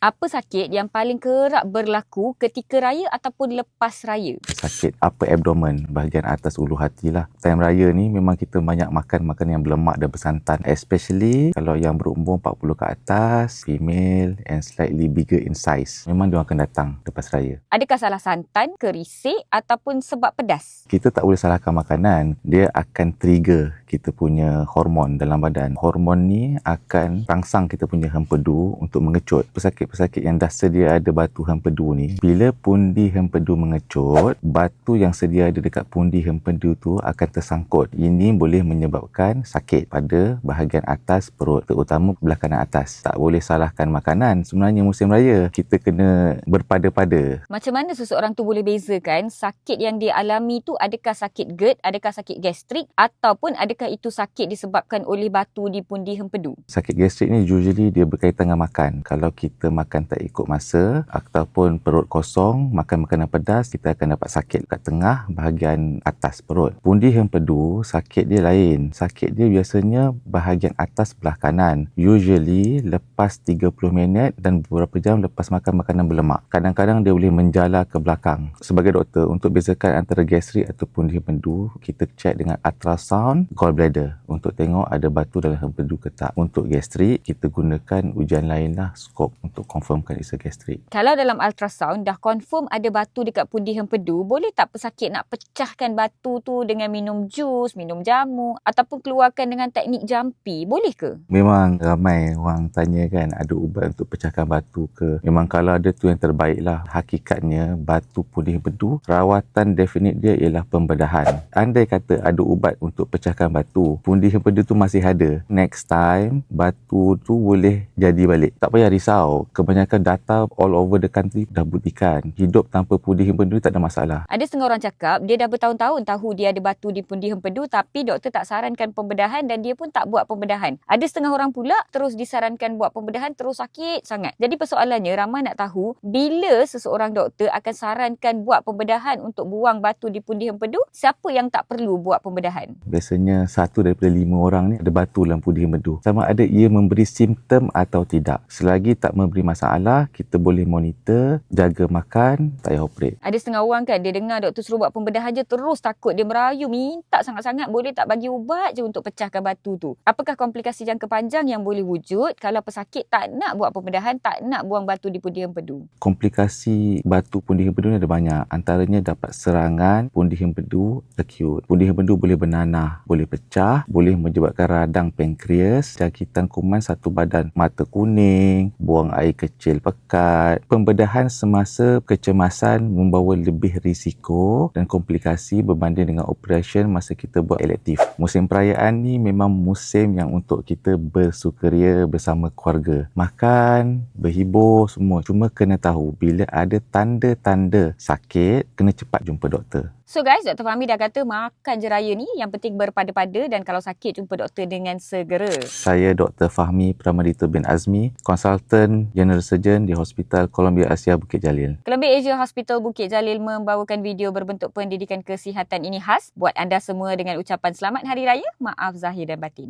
Apa sakit yang paling kerap berlaku ketika raya ataupun lepas raya? Sakit upper abdomen, bahagian atas ulu hati lah. Time raya ni memang kita banyak makan makanan yang berlemak dan bersantan. Especially kalau yang berumur 40 ke atas, female and slightly bigger in size. Memang dia akan datang lepas raya. Adakah salah santan, kerisik ataupun sebab pedas? Kita tak boleh salahkan makanan. Dia akan trigger kita punya hormon dalam badan. Hormon ni akan rangsang kita punya hempedu untuk mengecut. Pesakit-pesakit yang dah sedia ada batu hempedu ni, bila pundi hempedu mengecut, batu yang sedia ada dekat pundi hempedu tu akan tersangkut. Ini boleh menyebabkan sakit pada bahagian atas perut, terutama belah kanan atas. Tak boleh salahkan makanan. Sebenarnya musim raya, kita kena berpada-pada. Macam mana seseorang tu boleh bezakan sakit yang dia alami tu adakah sakit GERD, adakah sakit gastrik ataupun adakah itu sakit disebabkan oleh batu di pundi hempedu? Sakit gastrik ni usually dia berkaitan dengan makan. Kalau kita makan tak ikut masa ataupun perut kosong, makan makanan pedas, kita akan dapat sakit kat tengah bahagian atas perut. Pundi hempedu, sakit dia lain. Sakit dia biasanya bahagian atas belah kanan. Usually lepas 30 minit dan beberapa jam lepas makan makanan berlemak. Kadang-kadang dia boleh menjala ke belakang. Sebagai doktor, untuk bezakan antara gastrik atau pundi hempedu, kita cek dengan ultrasound gallbladder untuk tengok ada batu dalam hempedu ke tak. Untuk gastrik, kita gunakan ujian lain lah, skop, untuk confirmkan it's a gastrik. Kalau dalam ultrasound dah confirm ada batu dekat pundi hempedu, boleh tak pesakit nak pecahkan batu tu dengan minum jus, minum jamu ataupun keluarkan dengan teknik jampi? Boleh ke? Memang ramai orang tanya kan, ada ubat untuk pecahkan batu ke? Memang kalau ada tu yang terbaik lah. Hakikatnya, batu pundi hempedu, rawatan definite dia ialah pembedahan. Andai kata ada ubat untuk pecahkan batu, pundi hempedu tu masih ada, next time, batu tu boleh jadi balik. Tak payah risau. Kebanyakan data all over the country dah buktikan, hidup tanpa pundi hempedu tak ada masalah. Ada setengah orang cakap dia dah bertahun-tahun tahu dia ada batu di pundi hempedu tapi doktor tak sarankan pembedahan dan dia pun tak buat pembedahan. Ada setengah orang pula terus disarankan buat pembedahan, terus sakit sangat. Jadi persoalannya, ramai nak tahu bila seseorang doktor akan sarankan buat pembedahan untuk buang batu di pundi hempedu, siapa yang tak perlu buat pembedahan? Biasanya 1 daripada 5 orang ni ada batu dalam pundi hempedu. Sama ada ia memberi simptom atau tidak. Selagi tak memberi masalah, kita boleh monitor, jaga makan, tak payah operate. Ada setengah orang kan, dia dengar doktor suruh buat pembedahan je terus takut, dia merayu minta sangat-sangat boleh tak bagi ubat je untuk pecahkan batu tu. Apakah komplikasi jangka panjang yang boleh wujud kalau pesakit tak nak buat pembedahan, tak nak buang batu di pundi hempedu? Komplikasi batu pundi hempedu ni ada banyak. Antaranya dapat serangan pundi hempedu acute. Pundi hempedu boleh bernanah, boleh pecah, boleh menyebabkan radang pankreas, jangkitan kuman satu badan, mata kuning, buang air kecil pekat. Pembedahan semasa kecemasan membawa lebih risiko dan komplikasi berbanding dengan operation masa kita buat elektif. Musim perayaan ni memang musim yang untuk kita bersukaria bersama keluarga. Makan, berhibur semua. Cuma kena tahu bila ada tanda-tanda sakit, kena cepat jumpa doktor. So guys, Dr. Fahmi dah kata makan je raya ni, yang penting berpada-pada dan kalau sakit jumpa doktor dengan segera. Saya Dr. Fahmi Pramadita bin Azmi, konsultan general surgeon di Hospital Columbia Asia Bukit Jalil. Columbia Asia Hospital Bukit Jalil membawakan video berbentuk pendidikan kesihatan ini khas buat anda semua dengan ucapan selamat hari raya, maaf zahir dan batin.